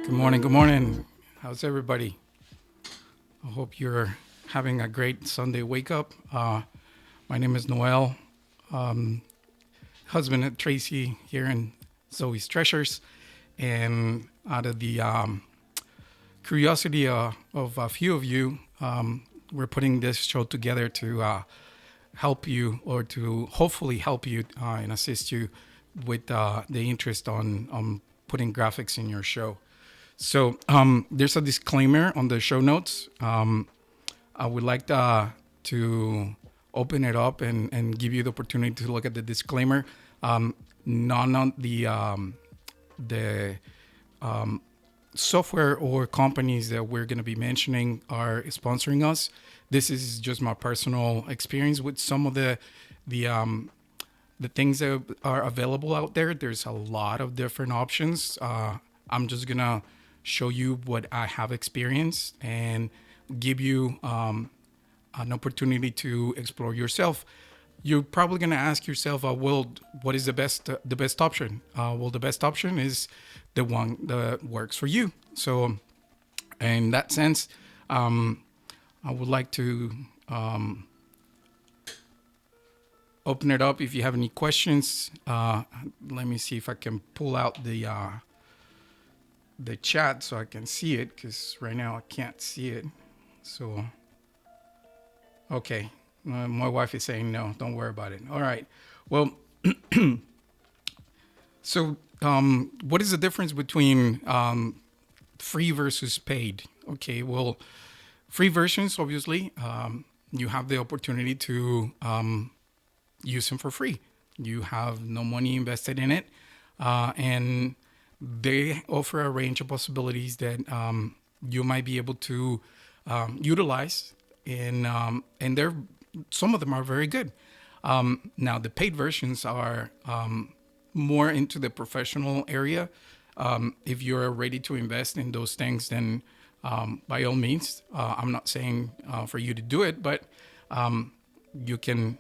Good morning. Good morning. How's everybody? I hope you're having a great Sunday wake up. My name is Noel, husband of Tracy here in Zoe's Treasures. And out of the curiosity of a few of you, we're putting this show together to help you or to hopefully help you and assist you with the interest on putting graphics in your show. So there's a disclaimer on the show notes. I would like to open it up and give you the opportunity to look at the disclaimer. None of the software or companies that we're going to be mentioning are sponsoring us. This is just my personal experience with some of the things that are available out there. There's a lot of different options. I'm just gonna show you what I have experienced and give you an opportunity to explore yourself. You're probably gonna ask yourself, well, what is the best option? Well, the best option is the one that works for you. So, in that sense, I would like to open it up. If you have any questions, let me see if I can pull out the chat so I can see it, because right now I can't see it. So, okay, my wife is saying no, don't worry about it. All right, well, so what is the difference between free versus paid? Okay, well, free versions, obviously, you have the opportunity to use them for free. You have no money invested in it, and they offer a range of possibilities that you might be able to utilize, and they're some of them are very good. Now, the paid versions are more into the professional area. If you're ready to invest in those things, then by all means, I'm not saying for you to do it, but you can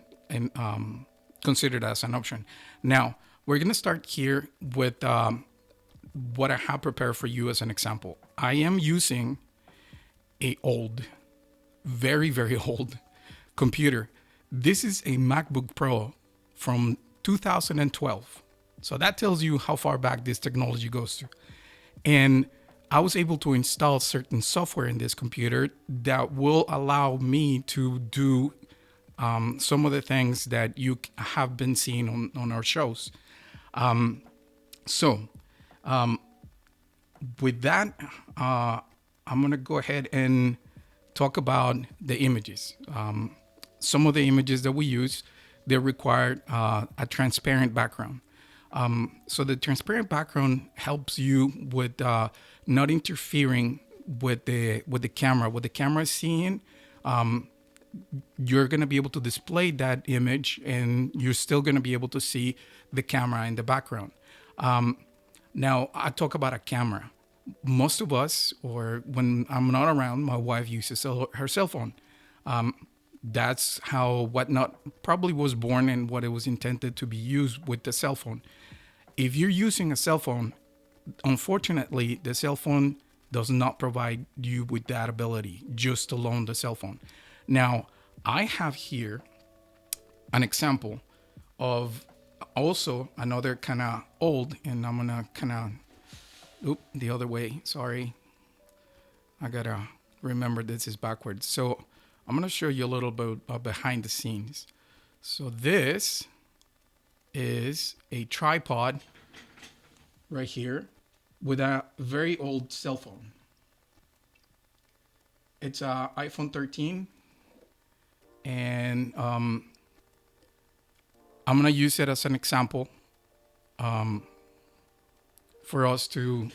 consider it as an option. Now, we're going to start here with what I have prepared for you as an example. I am using a old, very, very old computer. This is a MacBook Pro from 2012. So that tells you how far back this technology goes to. And I was able to install certain software in this computer that will allow me to do some of the things that you have been seeing on our shows. With that, I'm going to go ahead and talk about the images. Some of the images that we use, they require a transparent background. So the transparent background helps you with not interfering with the camera. What the camera is seeing, you're going to be able to display that image, and you're still going to be able to see the camera in the background. Now, I talk about a camera. Most of us, or when I'm not around, my wife uses her cell phone. That's how Whatnot probably was born and what it was intended to be used with the cell phone. If you're using a cell phone, unfortunately, the cell phone does not provide you with that ability, just alone the cell phone. Now, I have here an example of also another kind of old, and I'm gonna kind of, the other way, sorry. I gotta remember this is backwards. So I'm gonna show you a little bit of behind the scenes. So this is a tripod right here with a very old cell phone. It's a iPhone 13, and I'm gonna use it as an example for us to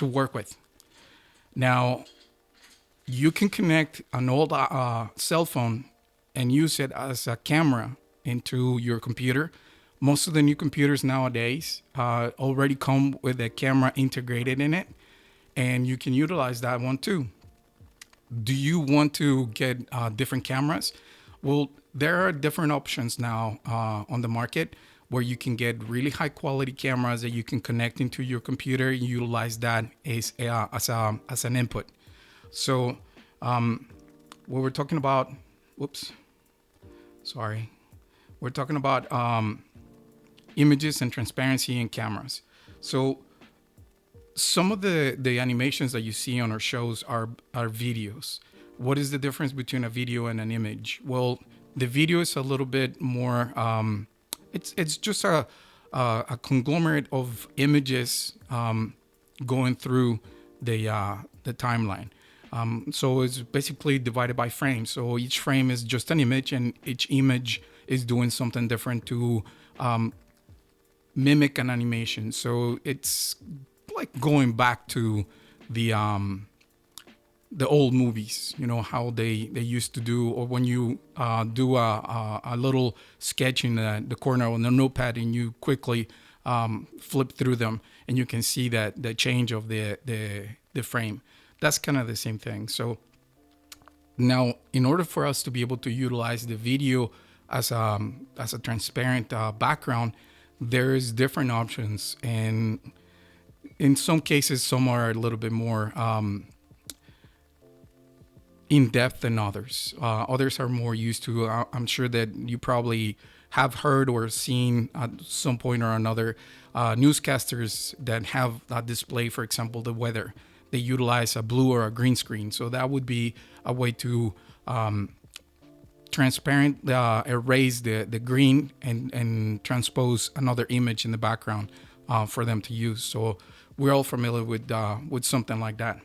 work with. Now, you can connect an old cell phone and use it as a camera into your computer. Most of the new computers nowadays already come with a camera integrated in it, and you can utilize that one too. Do you want to get different cameras? Well, there are different options now on the market. where you can get really high quality cameras that you can connect into your computer and utilize that as an input. So what we're talking about, whoops, sorry. We're talking about images and transparency in cameras. So some of the animations that you see on our shows are videos. What is the difference between a video and an image? Well, the video is a little bit more. It's just a conglomerate of images going through the timeline. So it's basically divided by frames. So each frame is just an image, and each image is doing something different to mimic an animation. So it's like going back to the old movies, how they used to do, or when you do a little sketch in the corner on the notepad and you quickly flip through them and you can see that the change of the frame. That's kind of the same thing. So now, in order for us to be able to utilize the video as a transparent background, there's different options, and in some cases, some are a little bit more in depth than others. Others are more used to. I'm sure that you probably have heard or seen at some point or another newscasters that have a display, for example, the weather. They utilize a blue or a green screen. So that would be a way to transparent erase the green and transpose another image in the background for them to use. So we're all familiar with something like that.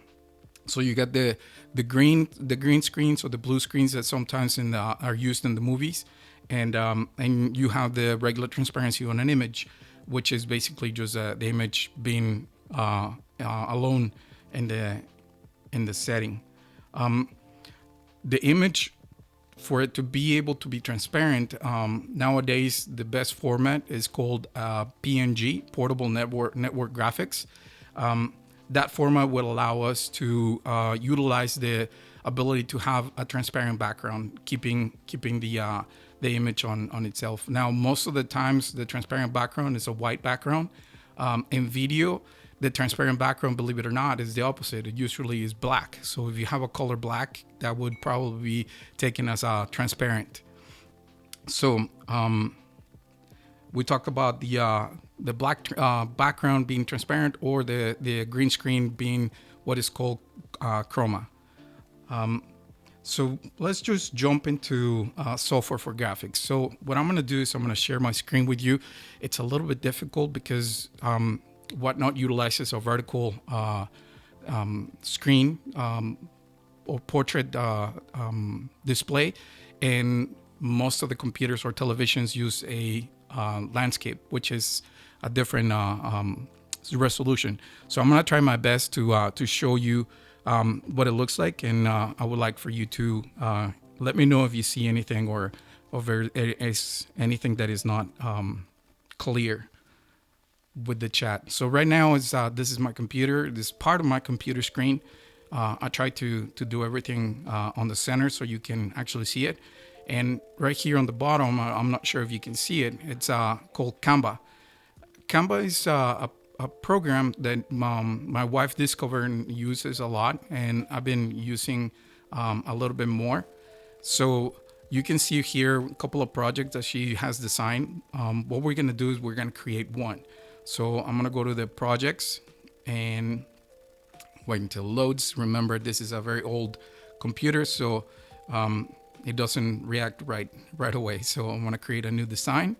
So you got the green screens or the blue screens that sometimes are used in the movies, and you have the regular transparency on an image, which is basically just the image being alone in the setting. The image, for it to be able to be transparent, nowadays the best format is called PNG, Portable Network Graphics. That format will allow us to utilize the ability to have a transparent background, keeping the image on itself. Now, most of the times, the transparent background is a white background. In video, the transparent background, believe it or not, is the opposite. It usually is black. So if you have a color black, that would probably be taken as transparent. So we talked about the black background being transparent, or the green screen being what is called chroma. So let's just jump into software for graphics. So what I'm going to do is I'm going to share my screen with you. It's a little bit difficult because Whatnot utilizes a vertical screen or portrait display, and most of the computers or televisions use a landscape, which is a different resolution. So I'm going to try my best to show you what it looks like, and I would like for you to let me know if you see anything or there is anything that is not clear with the chat. So right now this is my computer. This is part of my computer screen. I try to do everything on the center so you can actually see it. And right here on the bottom, I'm not sure if you can see it. It's called Canva. Canva is a program that my wife discovered and uses a lot, and I've been using a little bit more. So you can see here a couple of projects that she has designed. What we're going to do is we're going to create one. So I'm going to go to the projects and wait until it loads. Remember, this is a very old computer, so it doesn't react right away. So I'm going to create a new design.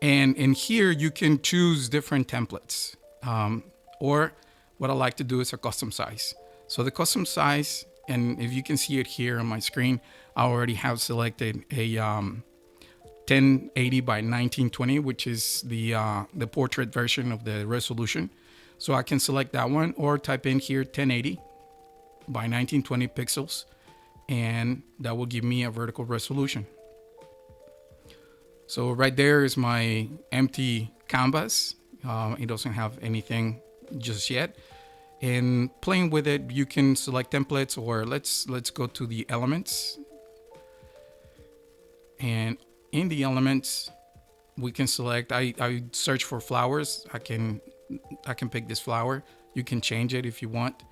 And in here, you can choose different templates. Or what I like to do is a custom size. So the custom size, and if you can see it here on my screen, I already have selected a 1080 by 1920, which is the portrait version of the resolution. So I can select that one, or type in here 1080 by 1920 pixels, and that will give me a vertical resolution. So right there is my empty canvas. It doesn't have anything just yet. And playing with it, you can select templates, or let's go to the elements. And in the elements, we can select. I search for flowers. I can pick this flower. You can change it if you want.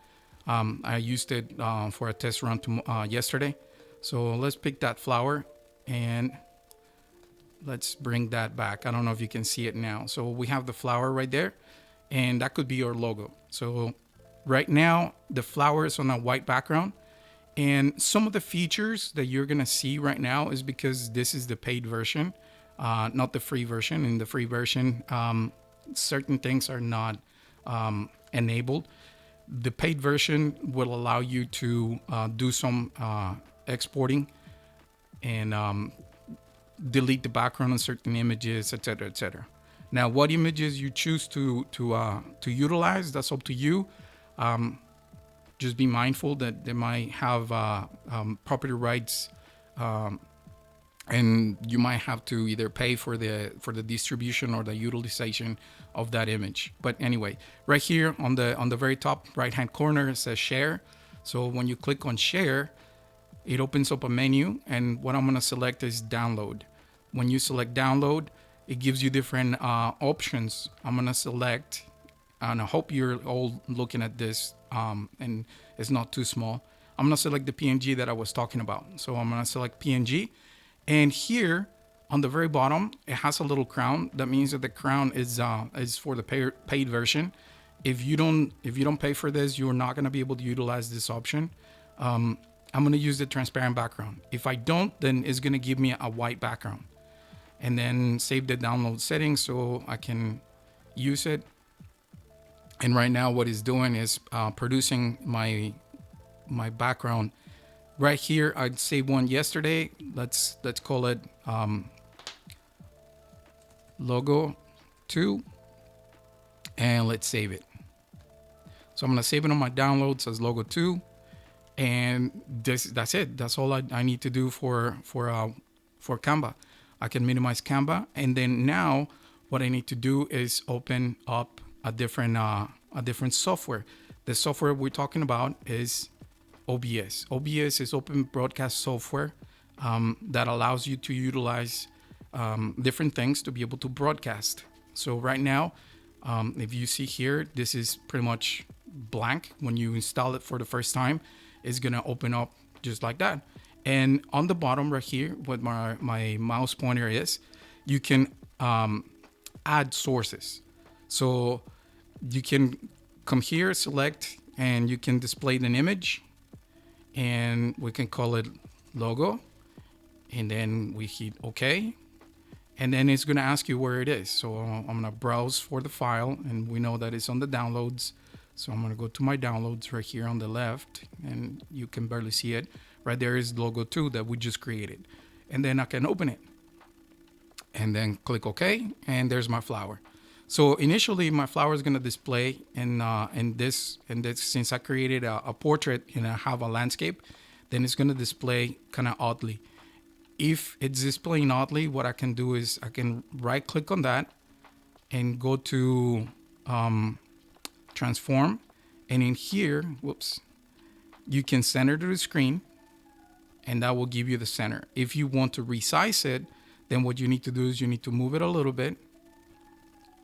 I used it for a test run yesterday. So let's pick that flower and let's bring that back. I don't know if you can see it now. So we have the flower right there, and that could be your logo. So right now, the flower is on a white background. And some of the features that you're going to see right now is because this is the paid version, not the free version. In the free version, certain things are not enabled. The paid version will allow you to do some exporting and delete the background on certain images, etc., etc. Now, what images you choose to utilize, that's up to you. Just be mindful that they might have property rights, and you might have to either pay for the distribution or the utilization of that image. But anyway, right here on the very top right hand corner, it says share. So when you click on share, it opens up a menu, and what I'm going to select is download. When you select download, it gives you different options. I'm going to select, and I hope you're all looking at this and it's not too small. I'm going to select the PNG that I was talking about. So I'm going to select PNG, and here on the very bottom, it has a little crown. That means that the crown is for the paid version. If you don't pay for this, you're not going to be able to utilize this option. I'm going to use the transparent background. If I don't, then it's going to give me a white background. And then save the download settings so I can use it. And right now what it's doing is producing my background. Right here, I'd saved one yesterday. Let's call it logo 2. And let's save it. So I'm going to save it on my downloads as logo 2. And that's it. That's all I need to do for Canva. I can minimize Canva, and then now what I need to do is open up a different software. The software we're talking about is OBS. OBS is open broadcast software that allows you to utilize different things to be able to broadcast. So right now, if you see here, this is pretty much blank. When you install it for the first time, it's gonna open up just like that. And on the bottom right here, what my mouse pointer is, you can add sources. So you can come here, select, and you can display an image, and we can call it logo, and then we hit OK, and then it's going to ask you where it is. So I'm going to browse for the file, and we know that it's on the downloads. So I'm going to go to my downloads right here on the left, and you can barely see it. Right there is logo 2 that we just created. And then I can open it. And then click OK, and there's my flower. So initially, my flower is going to display in this, since I created a portrait and I have a landscape, then it's going to display kind of oddly. If it's displaying oddly, what I can do is I can right click on that and go to transform. And in here, you can center to the screen, and that will give you the center. If you want to resize it, then what you need to do is you need to move it a little bit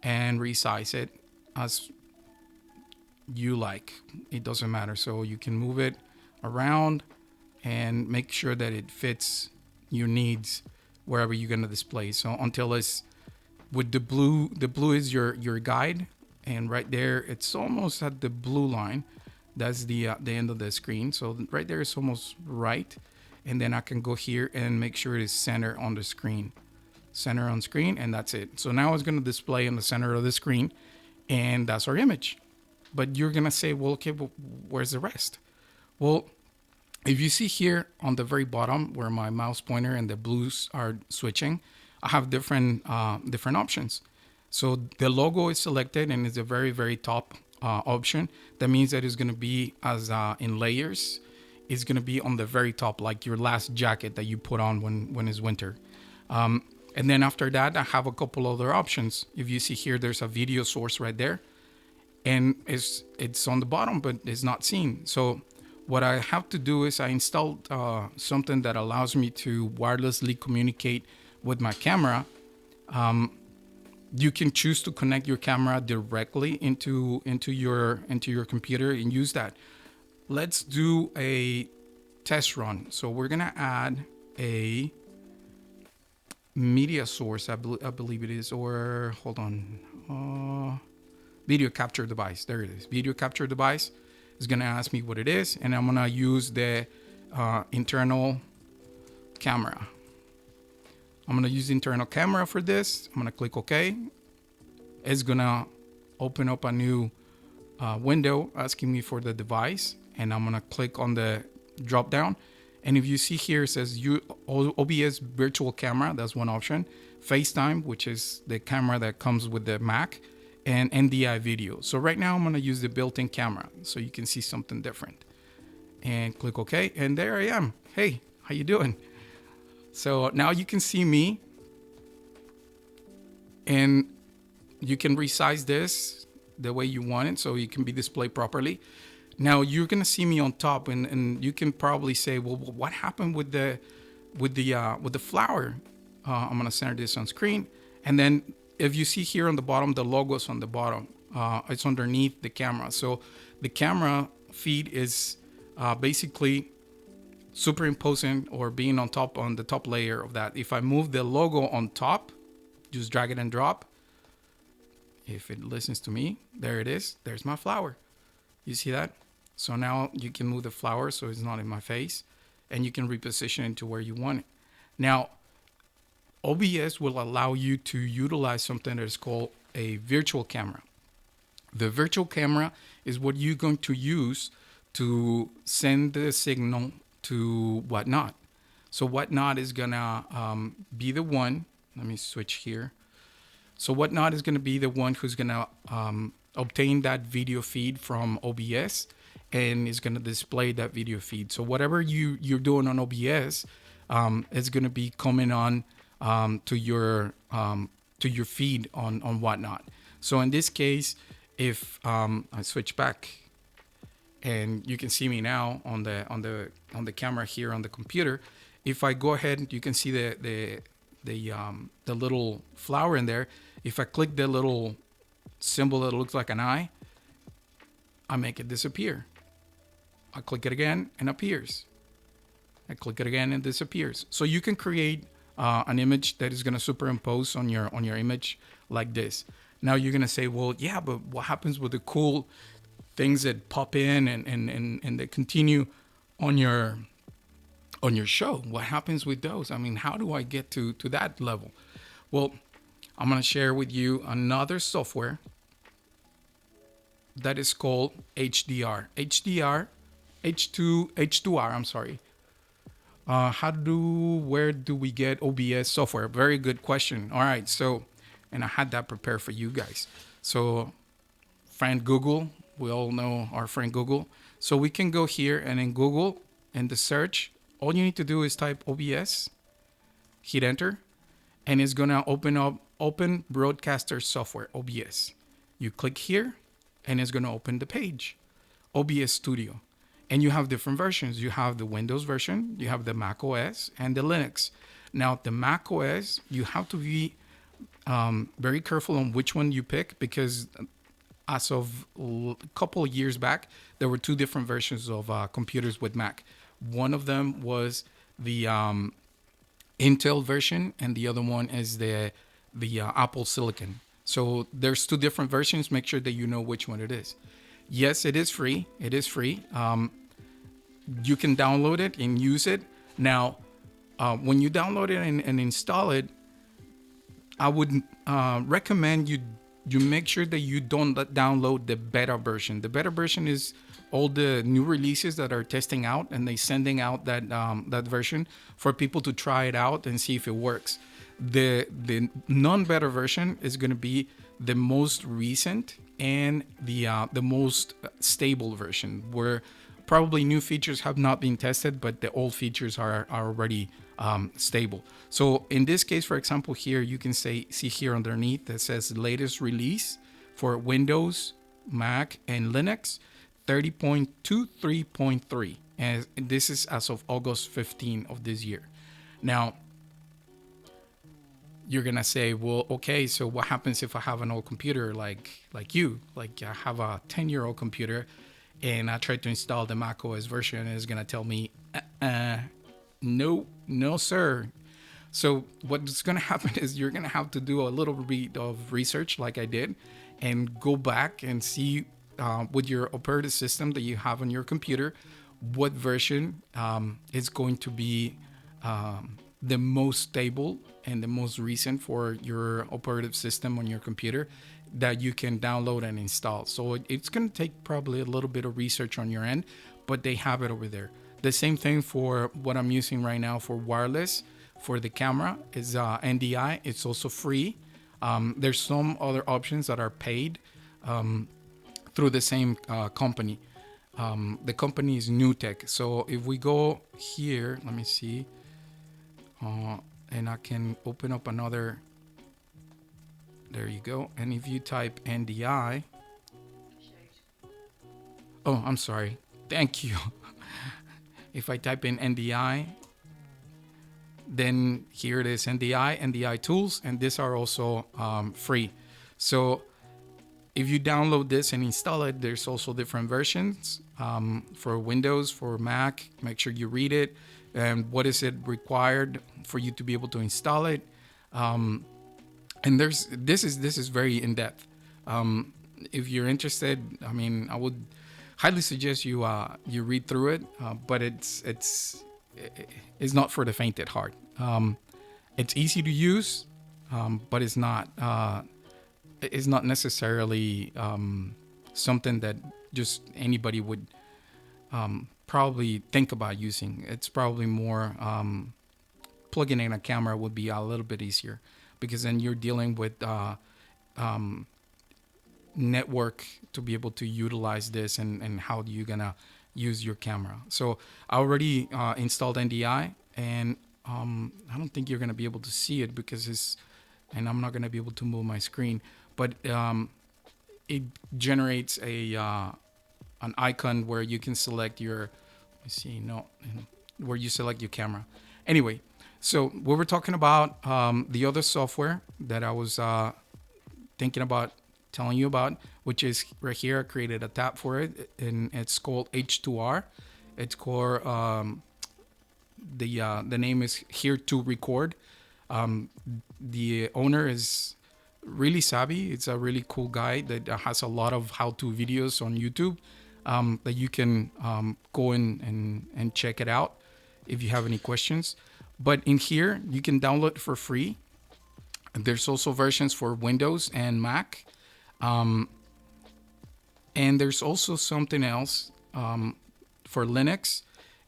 and resize it as you like. It doesn't matter. So you can move it around and make sure that it fits your needs wherever you're going to display. So until it's with the blue is your guide, and right there it's almost at the blue line. That's the end of the screen. So right there is almost right. And then I can go here and make sure it is center on the screen. Center on screen, and that's it. So now it's going to display in the center of the screen, and that's our image. But you're going to say, well, okay, but where's the rest? Well, if you see here on the very bottom where my mouse pointer and the blues are switching, I have different options. So the logo is selected, and it's a very, very top option. That means that it's going to be as in layers. It's going to be on the very top, like your last jacket that you put on when it's winter. And then after that, I have a couple other options. If you see here, there's a video source right there, and it's on the bottom, but it's not seen. So what I have to do is I installed something that allows me to wirelessly communicate with my camera You can choose to connect your camera directly into your computer and use that. Let's do a test run. So we're gonna add a media source, I believe it is, or hold on, video capture device. There it is. Video capture device is gonna ask me what it is, and I'm gonna use the internal camera. I'm gonna use the internal camera for this. I'm gonna click OK. It's gonna open up a new window asking me for the device, and I'm gonna click on the drop down. And if you see here, it says OBS virtual camera. That's one option. FaceTime, which is the camera that comes with the Mac, and NDI video. So right now I'm gonna use the built-in camera so you can see something different. And click OK, and there I am. Hey, how you doing? So now you can see me, and you can resize this the way you want it so it can be displayed properly. Now you're gonna see me on top, and you can probably say, well, what happened with the flower? I'm gonna center this on screen, and then if you see here on the bottom, the logo's on the bottom. It's underneath the camera. So the camera feed is basically superimposing or being on the top layer of that. If I move the logo on top, just drag it and drop. If it listens to me, there it is. There's my flower. You see that? So now you can move the flower so it's not in my face, and you can reposition it to where you want it. Now, OBS will allow you to utilize something that is called a virtual camera. The virtual camera is what you're going to use to send the signal to Whatnot. So Whatnot is gonna be the one. Let me switch here. So Whatnot is gonna be the one who's gonna obtain that video feed from OBS, and is gonna display that video feed. So whatever you're doing on OBS, is gonna be coming on to your feed on Whatnot. So in this case, if I switch back, and you can see me now on the camera here on the computer. If I go ahead, you can see the little flower in there. If I click the little symbol that looks like an eye, I make it disappear. I click it again and appears. I click it again and disappears. So you can create an image that is going to superimpose on your image like this. Now you're going to say, well, yeah, but what happens with the cool things that pop in and they continue on your show? What happens with those? I mean, how do I get to that level? Well, I'm going to share with you another software that is called HDR. H2R, I'm sorry. Where do we get OBS software? Very good question. All right, so, and I had that prepared for you guys. So, friend Google, we all know our friend Google. So we can go here, and in Google, in the search, all you need to do is type OBS, hit enter, and it's gonna open up Open Broadcaster Software, OBS. You click here, and it's gonna open the page, OBS Studio. And you have different versions. You have the Windows version, you have the Mac OS, and the Linux. Now, the Mac OS, you have to be very careful on which one you pick, because as of a couple of years back, there were two different versions of computers with Mac. One of them was the Intel version, and the other one is the Apple Silicon. So there's two different versions. Make sure that you know which one it is. Yes, it is free. It is free. You can download it and use it. Now, when you download it and install it, I would recommend you make sure that you don't download the beta version. The beta version is all the new releases that are testing out, and they sending out that version for people to try it out and see if it works. The non-beta version is going to be the most recent and the most stable version, where probably new features have not been tested, but the old features are already stable. So in this case, for example, here you can see here underneath that says latest release for Windows, Mac, and Linux 30.23.3, and this is as of August 15 of this year. Now, you're gonna say, well, okay, so what happens if I have an old computer like you? Like I have a 10-year-old computer, and I try to install the Mac OS version, and it's gonna tell me, no, no, sir. So what's gonna happen is you're gonna have to do a little bit of research, like I did, and go back and see with your operating system that you have on your computer, what version is going to be the most stable and the most recent for your operative system on your computer that you can download and install. So it's going to take probably a little bit of research on your end, but they have it over there. The same thing for what I'm using right now for wireless for the camera is NDI. It's also free. There's some other options that are paid through the same company. The company is NewTek. So if we go here, let me see, and I can open up another. There you go. And if you type NDI, oh, I'm sorry. Thank you. If I type in NDI, then here it is, NDI tools, and these are also free. So if you download this and install it, there's also different versions for Windows, for Mac. Make sure you read it and what is it required for you to be able to install it. And this is very in depth. If you're interested, I mean, I would highly suggest you read through it, but it's not for the faint at heart. It's easy to use, but it's not necessarily something that just anybody would probably think about using. It's probably more plugging in a camera would be a little bit easier, because then you're dealing with network to be able to utilize this, and how you're gonna use your camera. So I already installed NDI, and I don't think you're gonna be able to see it because and I'm not gonna be able to move my screen, but it generates an icon where you can select your, where you select your camera. Anyway, so we were talking about the other software that I was thinking about telling you about, which is right here. I created a tab for it, and it's called H2R. It's called the name is Here to Record. The owner is really savvy. It's a really cool guy that has a lot of how-to videos on YouTube that you can go in and check it out if you have any questions. But in here, you can download it for free. There's also versions for Windows and Mac. And there's also something else for Linux,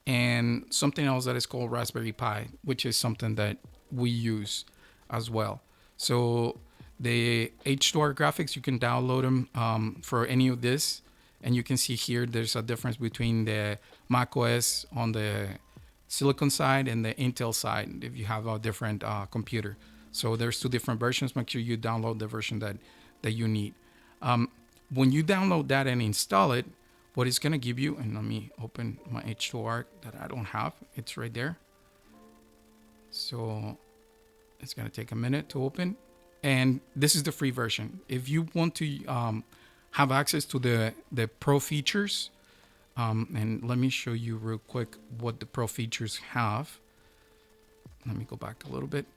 and something else that is called Raspberry Pi, which is something that we use as well. So the H2R graphics, you can download them for any of this. And you can see here, there's a difference between the macOS on the Silicon side and the Intel side if you have a different computer. So there's two different versions. Make sure you download the version that you need. When you download that and install it, what it's going to give you, and let me open my H2R that I don't have. It's right there. So it's going to take a minute to open. And this is the free version. If you want to have access to the pro features, and let me show you real quick what the pro features have. Let me go back a little bit.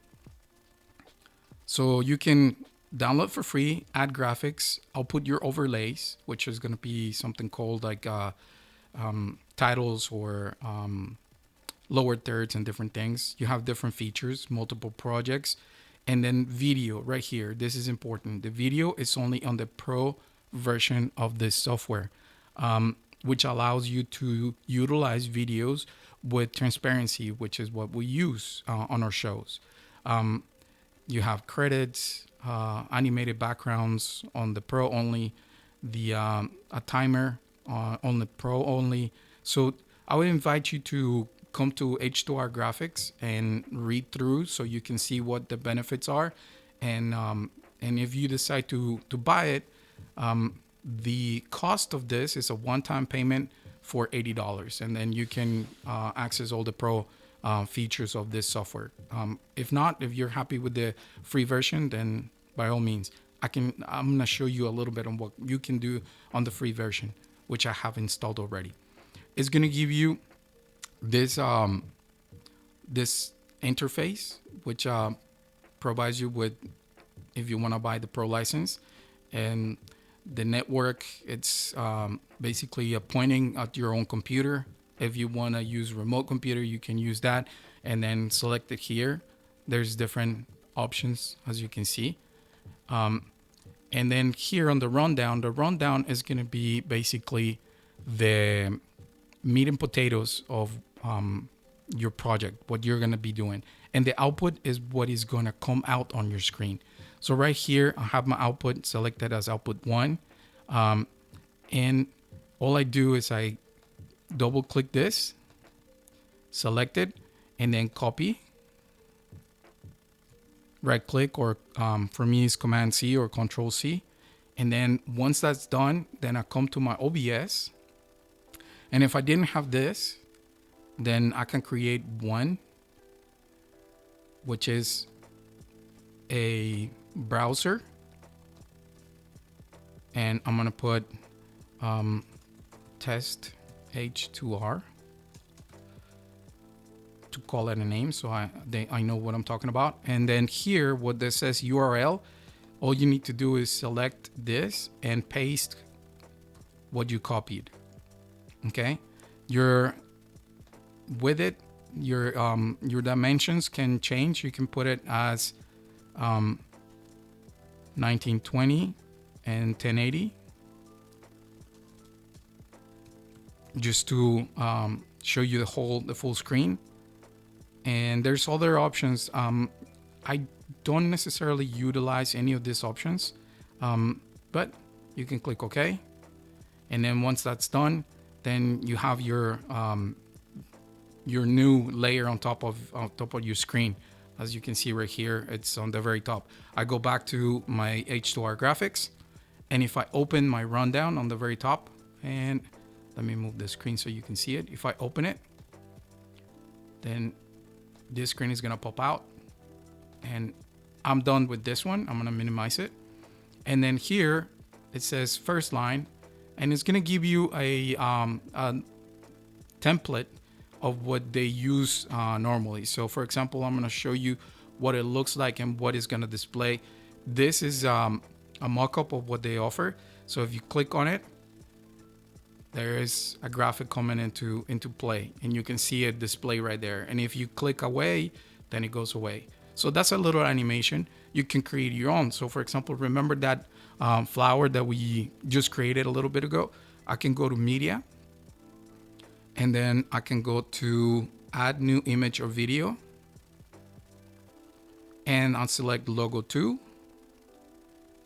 So you can download for free, add graphics, output your overlays, which is going to be something called like titles or lower thirds and different things. You have different features, multiple projects, and then video right here. This is important. The video is only on the pro version of this software, which allows you to utilize videos with transparency, which is what we use on our shows. You have credits, animated backgrounds on the pro only, a timer on the pro only. So I would invite you to come to H2R Graphics and read through so you can see what the benefits are. And if you decide to buy it, the cost of this is a one-time payment for $80. And then you can access all the pro features of this software. If not, if you're happy with the free version, then by all means, I'm gonna show you a little bit on what you can do on the free version, which I have installed already. It's gonna give you this this interface, which provides you with, if you want to buy the pro license, and the network. It's basically pointing at your own computer. If you want to use remote computer, you can use that, and then select it here. There's different options, as you can see. And then here on the rundown is going to be basically the meat and potatoes of your project, what you're going to be doing. And the output is what is going to come out on your screen. So right here, I have my output selected as output 1. And all I do is I double click this, select it, and then copy. Right click, or for me is Command C or Control C. And then once that's done, then I come to my OBS. And if I didn't have this, then I can create one, which is a browser. And I'm gonna put test H2R to call it a name, so I know what I'm talking about. And then here, what this says URL, all you need to do is select this and paste what you copied. Okay, your dimensions can change. You can put it as 1920 and 1080, just to show you the full screen. And there's other options. I don't necessarily utilize any of these options, but you can click OK. And then once that's done, then you have your new layer on top of your screen. As you can see right here, it's on the very top. I go back to my H2R graphics, and if I open my rundown on the very top, and let me move the screen so you can see it. If I open it, then this screen is gonna pop out, and I'm done with this one. I'm gonna minimize it. And then here it says first line, and it's gonna give you a template of what they use normally. So for example, I'm gonna show you what it looks like and what is gonna display. This is a mock-up of what they offer. So if you click on it, there is a graphic coming into play, and you can see it display right there. And if you click away, then it goes away. So that's a little animation. You can create your own. So for example, remember that flower that we just created a little bit ago? I can go to media, and then I can go to add new image or video, and I'll select logo 2,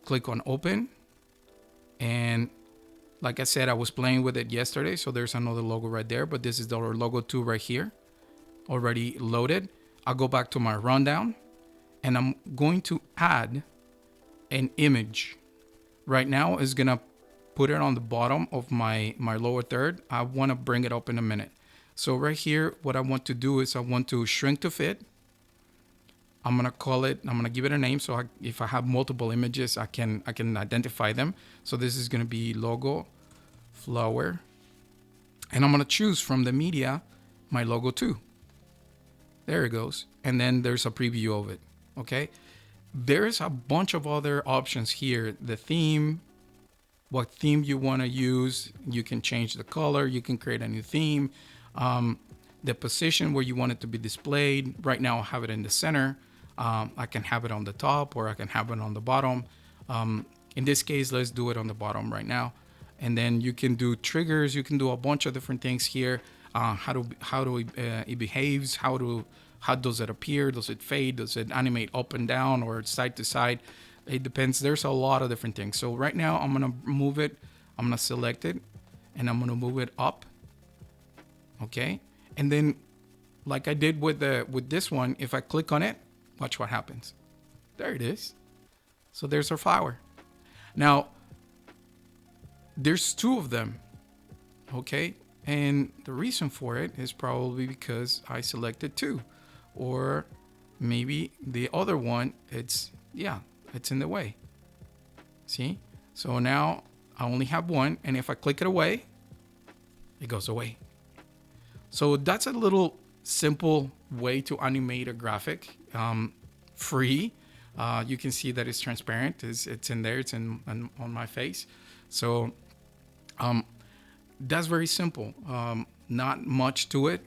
click on open, and like I said, I was playing with it yesterday, so there's another logo right there, but this is our logo 2 right here, already loaded. I'll go back to my rundown, and I'm going to add an image. Right now is gonna put it on the bottom of my lower third. I want to bring it up in a minute. So right here, what I want to do is I want to shrink to fit. I'm gonna give it a name, so if I have multiple images, I can identify them. So this is gonna be logo flower, and I'm gonna choose from the media my logo 2. There it goes, and then there's a preview of it. Okay, there's a bunch of other options here. The theme, what theme you want to use, you can change the color, you can create a new theme, the position where you want it to be displayed. Right now I have it in the center. I can have it on the top, or I can have it on the bottom. In this case, let's do it on the bottom right now. And then you can do triggers. You can do a bunch of different things here. How it behaves, how does it appear? Does it fade? Does it animate up and down or side to side? It depends. There's a lot of different things. So right now I'm gonna move it. I'm gonna select it, and I'm gonna move it up. Okay, and then like I did with this one, if I click on it, watch what happens. There it is. So there's our flower. Now there's 2 of them. Okay, And the reason for it is probably because I selected two. Or maybe the other one, it's in the way. See? So now I only have one, and if I click it away, it goes away. So that's a little simple way to animate a graphic, free. You can see that it's transparent. It's in there. It's on my face. So that's very simple. Not much to it.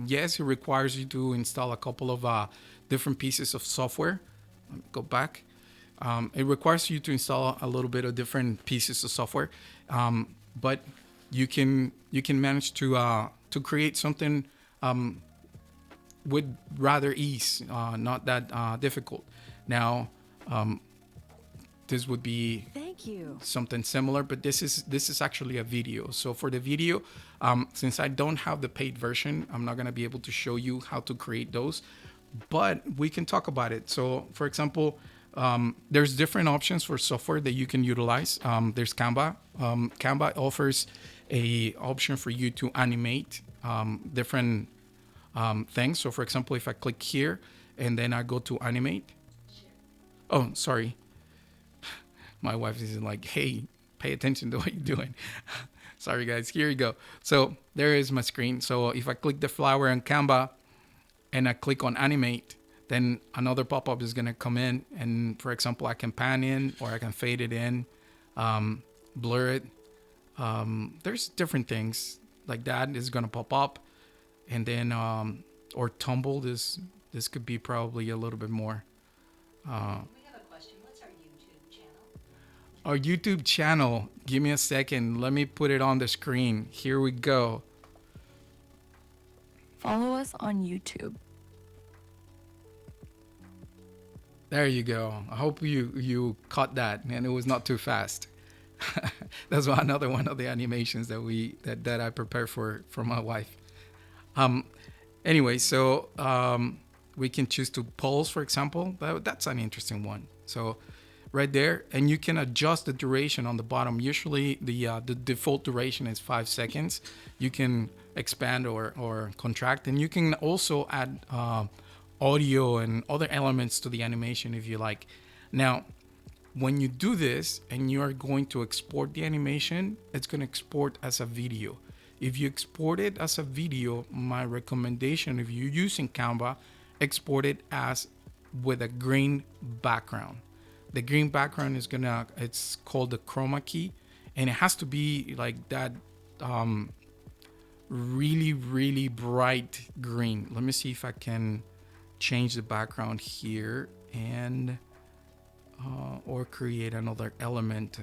Yes, it requires you to install a couple of different pieces of software. Let me go back. It requires you to install a little bit of different pieces of software, but you can manage to create something with rather ease, not that difficult. Now, this would be something similar, but this is actually a video. So for the video, since I don't have the paid version, I'm not going to be able to show you how to create those, but we can talk about it. So for example, there's different options for software that you can utilize. There's Canva. Canva offers a option for you to animate different things. So for example, if I click here and then I go to animate. Oh, sorry. My wife is like, hey, pay attention to what you're doing. Sorry, guys. Here you go. So there is my screen. So if I click the flower in Canva and I click on animate, then another pop-up is going to come in. And for example, I can pan in or I can fade it in, blur it. There's different things like that is going to pop up. And then, or tumble, this could be probably a little bit more. We have a question. What's our YouTube channel? Our YouTube channel, give me a second. Let me put it on the screen. Here we go. Follow us on YouTube. There you go. I hope you caught that and it was not too fast. That's another one of the animations that I prepare for my wife. Anyway, so we can choose to pulse, for example. That's an interesting one. So right there, and you can adjust the duration on the bottom. Usually the default duration is 5 seconds. You can expand or contract, and you can also add audio and other elements to the animation if you like. Now, when you do this and you are going to export the animation, it's going to export as a video. If you export it as a video, my recommendation, if you're using Canva, export it as with a green background. The green background is it's called the chroma key, and it has to be like that really, really bright green. Let me see if I can change the background here and or create another element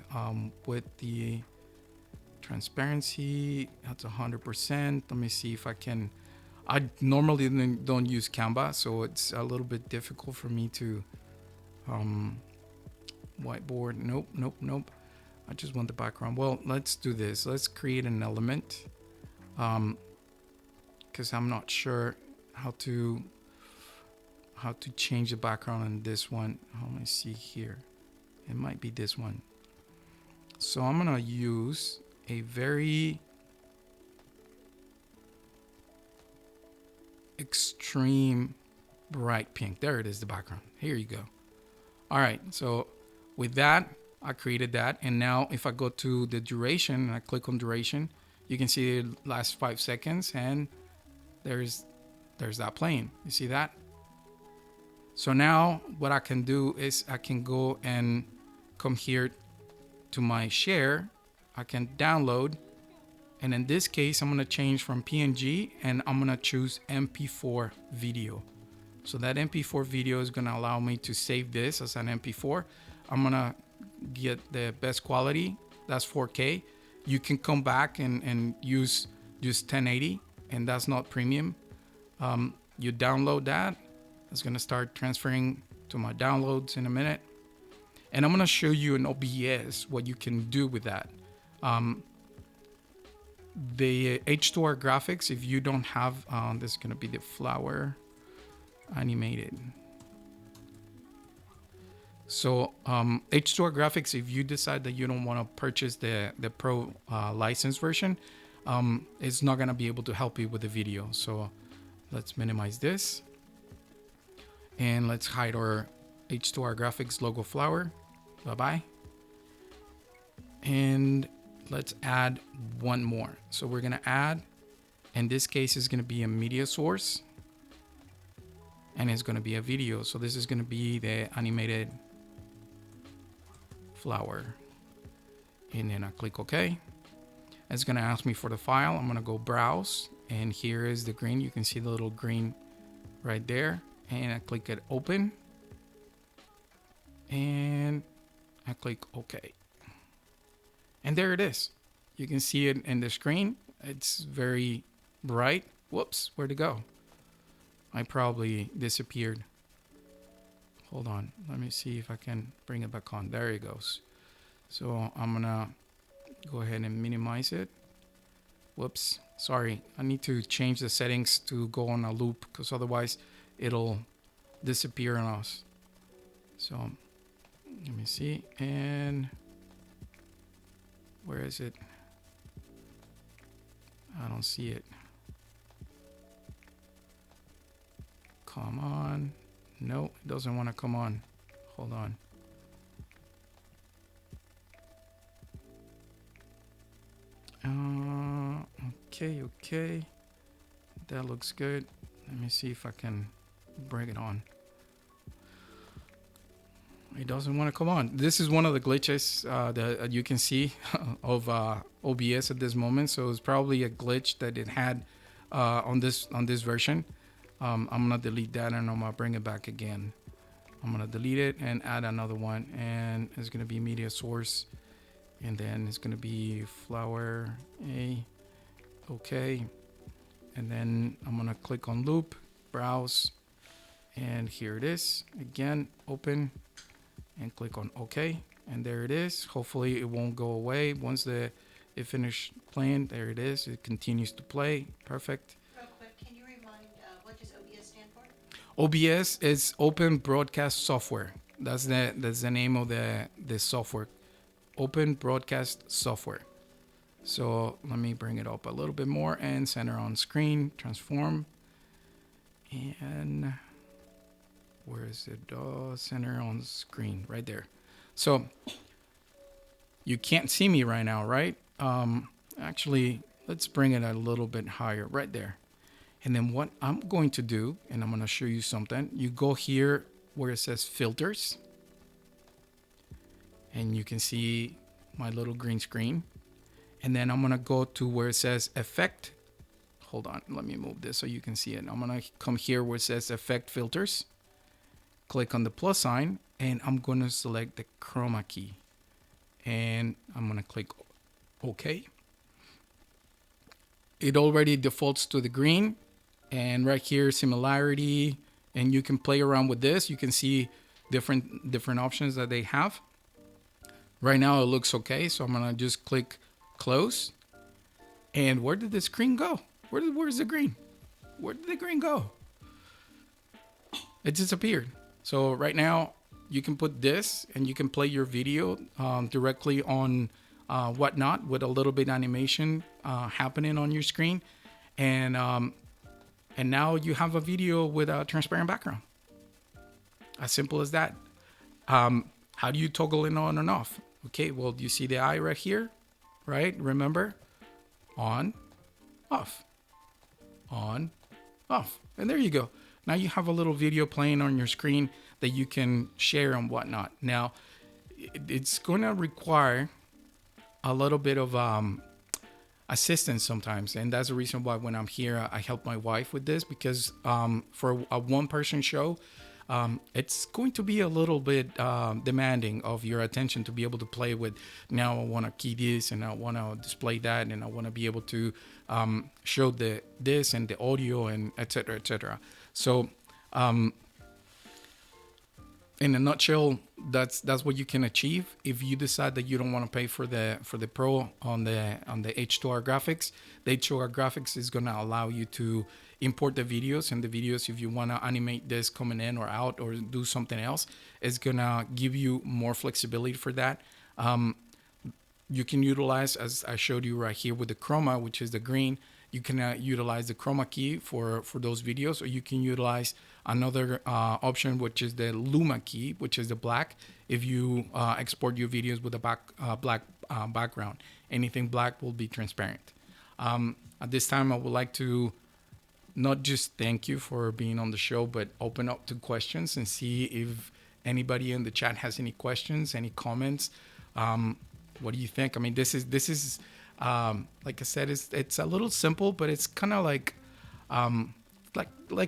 with the transparency. That's 100%. Let me see if I can. I normally don't use Canva, so it's a little bit difficult for me to whiteboard. Nope. I just want the background. Well, let's do this. Let's create an element because I'm not sure how to change the background on this one. Let me see here. It might be this one. So I'm gonna use a very extreme bright pink. There it is, the background. Here you go. All right, so with that, I created that. And now if I go to the duration and I click on duration, you can see the last 5 seconds and there's that playing. You see that? So now what I can do is I can go and come here to my share. I can download. And in this case, I'm going to change from PNG and I'm going to choose MP4 video. So that MP4 video is going to allow me to save this as an MP4. I'm going to get the best quality. That's 4K. You can come back and use just 1080, and that's not premium. You download that. It's going to start transferring to my downloads in a minute. And I'm going to show you in OBS what you can do with that. The H2R graphics, if you don't have, this is going to be the flower animated. So H2R graphics, if you decide that you don't want to purchase the pro license version, it's not gonna be able to help you with the video. So let's minimize this, and let's hide our H2R graphics logo flower. Bye bye. And let's add one more. So we're gonna add, in this case, is gonna be a media source, and it's gonna be a video. So this is gonna be the animated flower, and then I click OK. It's gonna ask me for the file. I'm gonna go browse, and here is the green. You can see the little green right there, and I click it open, and I click OK. And there it is. You can see it in the screen. It's very bright. Whoops, where'd it go? I probably disappeared. Hold on, let me see if I can bring it back on. There it goes. So I'm gonna go ahead and minimize it. Whoops, sorry. I need to change the settings to go on a loop, because otherwise it'll disappear on us. So let me see, and where is it? I don't see it. Come on. No, it doesn't want to come on. Hold on. Okay. That looks good. Let me see if I can bring it on. It doesn't want to come on. This is one of the glitches that you can see of OBS at this moment. So it's probably a glitch that it had on this version. I'm gonna delete that, and I'm gonna bring it back again. I'm gonna delete it and add another one, and it's gonna be media source, and then it's gonna be flower A. Okay, and then I'm gonna click on loop, browse, and here it is again. Open and click on OK, and there it is. Hopefully it won't go away once it finished playing. There it is. It continues to play. Perfect. Real quick, can you remind what does OBS stand for? OBS is Open Broadcast Software. That's the name of the software. Open Broadcast Software. So let me bring it up a little bit more and center on screen, transform, and where is it? Center on screen, right there. So you can't see me right now, right? Actually, let's bring it a little bit higher, right there. And then what I'm going to do, and I'm going to show you something. You go here where it says filters, and you can see my little green screen. And then I'm going to go to where it says effect. Hold on, let me move this so you can see it. I'm going to come here where it says effect filters. Click on the plus sign, and I'm going to select the chroma key, and I'm going to click OK. It already defaults to the green, and right here similarity, and you can play around with this. You can see different options that they have. Right now it looks okay, so I'm going to just click close. And where did the screen go? Where's the green? Where did the green go? It disappeared. So right now you can put this, and you can play your video directly on Whatnot with a little bit animation happening on your screen, and now you have a video with a transparent background. As simple as that. How do you toggle it on and off? Okay, well, you see the eye right here, right? Remember, on, off, on, off, and there you go. Now you have a little video playing on your screen that you can share and whatnot. Now, it's going to require a little bit of assistance sometimes, and that's the reason why when I'm here, I help my wife with this, because for a one-person show, it's going to be a little bit demanding of your attention to be able to play with. Now I want to key this, and I want to display that, and I want to be able to show this and the audio, and etc. etc. So in a nutshell, that's what you can achieve if you decide that you don't want to pay for the pro on the H2R graphics. The H2R graphics is going to allow you to import the videos, and the videos, if you want to animate this coming in or out or do something else, it's going to give you more flexibility for that. You can utilize, as I showed you right here with the chroma, which is the green, you can utilize the chroma key for those videos, or you can utilize another option, which is the luma key, which is the black, if you export your videos with a black background. Anything black will be transparent. At this time, I would like to not just thank you for being on the show, but open up to questions and see if anybody in the chat has any questions, any comments. What do you think? I mean, this is like I said, it's a little simple, but it's kind of like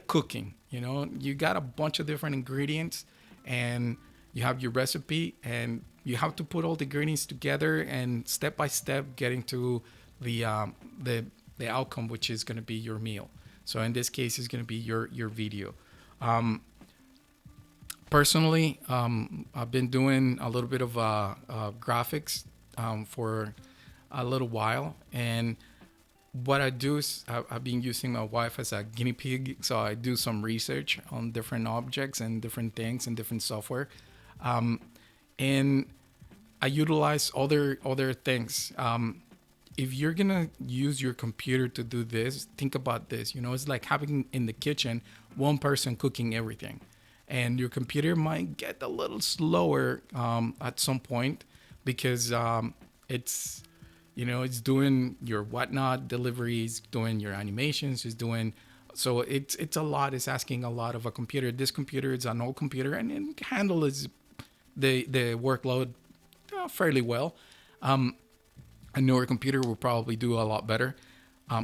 cooking. You know, you got a bunch of different ingredients, and you have your recipe, and you have to put all the ingredients together and step by step getting to the outcome, which is going to be your meal. So in this case, it's going to be your video. Personally, I've been doing a little bit of graphics for a little while, and what I do is I've been using my wife as a guinea pig. So I do some research on different objects and different things and different software, and I utilize other things. If you're gonna use your computer to do this, think about this. You know, it's like having in the kitchen one person cooking everything, and your computer might get a little slower at some point because it's, you know, it's doing your whatnot deliveries, doing your animations, is doing. So it's a lot. It's asking a lot of a computer. This computer is an old computer, and it handles the workload fairly well. A newer computer will probably do a lot better.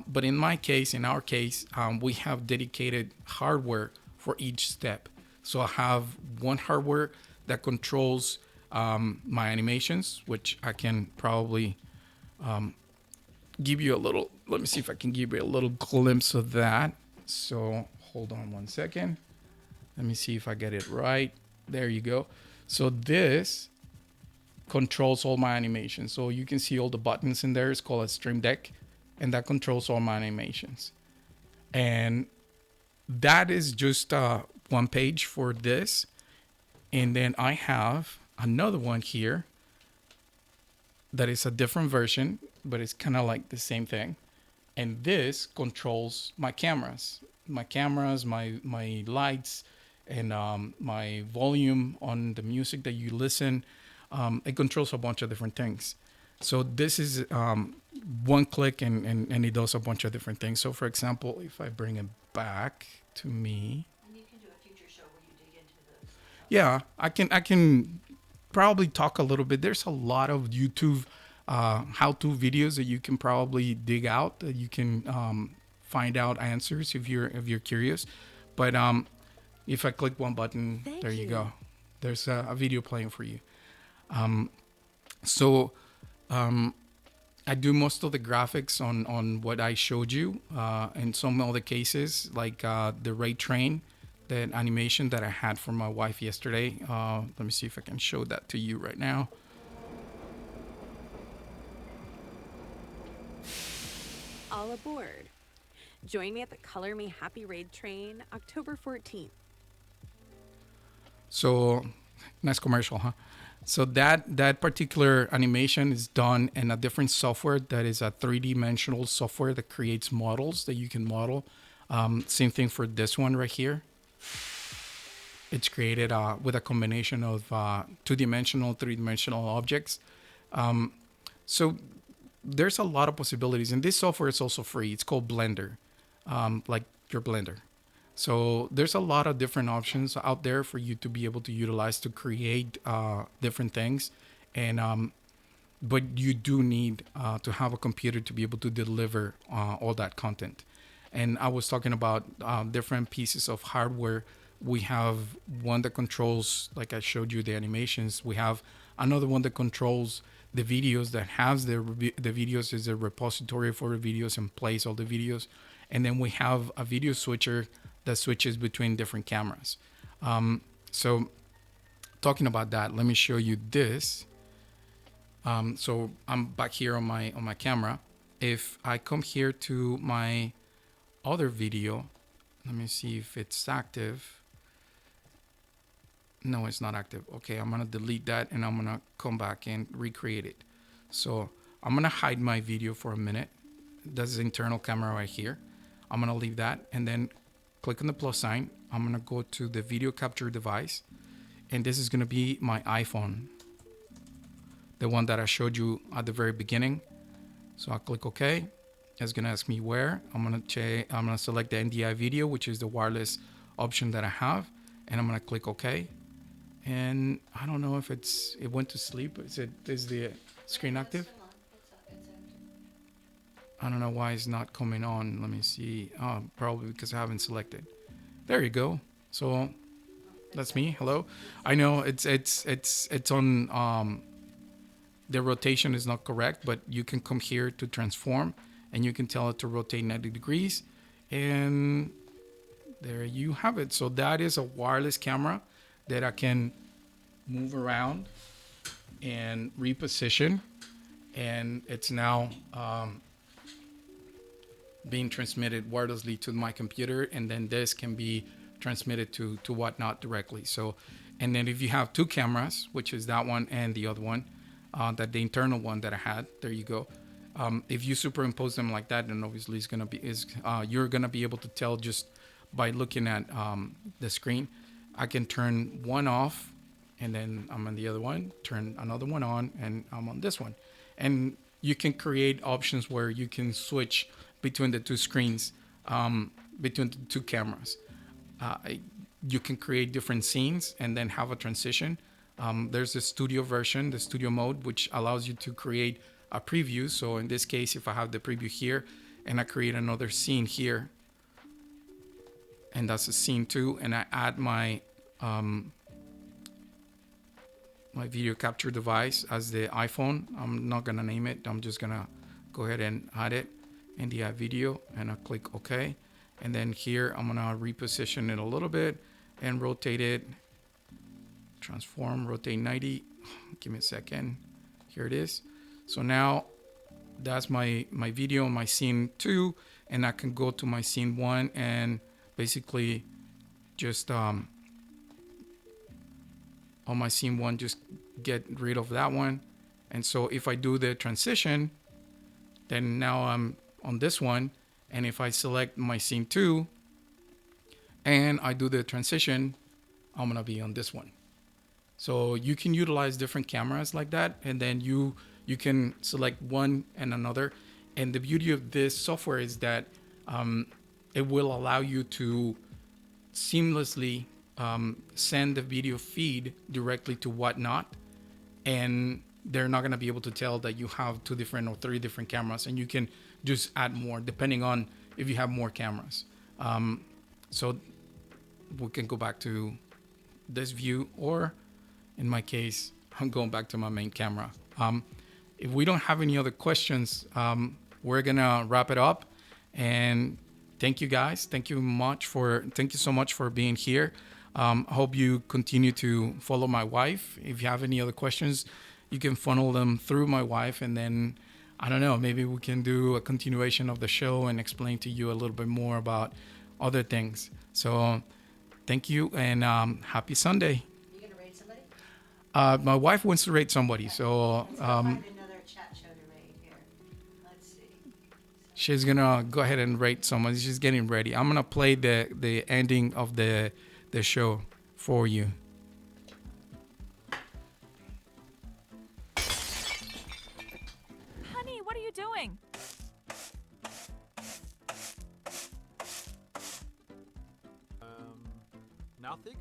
But in our case, we have dedicated hardware for each step. So I have one hardware that controls my animations, which I can probably give you a little, let me see if I can give you a little glimpse of that. So hold on one second. Let me see if I get it right. There you go. So this controls all my animations. So you can see all the buttons in there. It's called a Stream Deck, and that controls all my animations. And that is just one page for this. And then I have another one here that is a different version, but it's kind of like the same thing. And this controls my cameras, my lights, and my volume on the music that you listen. It controls a bunch of different things. So this is one click, and it does a bunch of different things. So for example, if I bring it back to me. And you can do a future show where you dig into those. Yeah, I can probably talk a little bit. There's a lot of YouTube how-to videos that you can probably dig out, that you can find out answers if you're curious. But if I click one button, there you go. There's a video playing for you. So I do most of the graphics on what I showed you. In some other cases, like the Ray Train, that animation that I had for my wife yesterday. Let me see if I can show that to you right now. All aboard. Join me at the Color Me Happy Raid Train, October 14th. So, nice commercial, huh? So that particular animation is done in a different software that is a 3D-dimensional software that creates models that you can model. Same thing for this one right here. It's created with a combination of two-dimensional, three-dimensional objects. So there's a lot of possibilities. And this software is also free. It's called Blender, like your Blender. So there's a lot of different options out there for you to be able to utilize to create different things. And but you do need to have a computer to be able to deliver all that content. And I was talking about different pieces of hardware. We have one that controls, like I showed you, the animations. We have another one that controls the videos, that has the videos as a repository for the videos and plays all the videos. And then we have a video switcher that switches between different cameras. So talking about that, let me show you this. So I'm back here on my camera. If I come here to my other video, let me see if it's active. No, it's not active. Okay, I'm gonna delete that and I'm gonna come back and recreate it. So I'm gonna hide my video for a minute. This is internal camera right here. I'm gonna leave that and then click on the plus sign. I'm gonna go to the video capture device, and this is gonna be my iPhone, the one that I showed you at the very beginning. So I'll click OK. It's gonna ask me where. I'm gonna select the NDI video, which is the wireless option that I have, and I'm gonna click OK. And I don't know if it went to sleep. Is the screen active? Still on. It's empty. I don't know why it's not coming on. Let me see. Oh, probably because I haven't selected. There you go. So that's me. Hello. I know it's on. The rotation is not correct, but you can come here to transform, and you can tell it to rotate 90 degrees, and there you have it. So that is a wireless camera that I can move around and reposition, and it's now being transmitted wirelessly to my computer, and then this can be transmitted to Whatnot directly. So, and then if you have two cameras, which is that one and the other one, that the internal one that I had, there you go. If you superimpose them like that, then obviously it's gonna be you're gonna be able to tell just by looking at the screen. I can turn one off, and then I'm on the other one, turn another one on, and I'm on this one. And you can create options where you can switch between the two screens, between the two cameras. You can create different scenes and then have a transition. There's the studio version, the studio mode, which allows you to create a preview. So in this case, if I have the preview here and I create another scene here, and that's a scene 2, and I add my my video capture device as the iPhone. I'm not gonna name it. I'm just gonna go ahead and add it in the video, and I click OK. And then here I'm gonna reposition it a little bit and rotate it. Transform, rotate 90. Give me a second. Here it is. So now that's my video, my scene 2, and I can go to my scene 1 and basically just on my scene 1 just get rid of that one. And so if I do the transition, then now I'm on this one, and if I select my scene 2 and I do the transition, I'm gonna be on this one. So you can utilize different cameras like that, and then you can select one and another. And the beauty of this software is that it will allow you to seamlessly send the video feed directly to Whatnot, and they're not going to be able to tell that you have 2 different or 3 different cameras, and you can just add more depending on if you have more cameras. So we can go back to this view, or in my case, I'm going back to my main camera. If we don't have any other questions, we're gonna wrap it up. And thank you guys. Thank you so much for being here. I hope you continue to follow my wife. If you have any other questions, you can funnel them through my wife, and then I don't know, maybe we can do a continuation of the show and explain to you a little bit more about other things. So thank you, and happy Sunday. You gonna rate somebody? My wife wants to rate somebody, so Let's go find another chat show to rate here. Let's see. she's gonna go ahead and rate someone. She's getting ready. I'm gonna play the ending of the show for you. Honey, what are you doing? Nothing.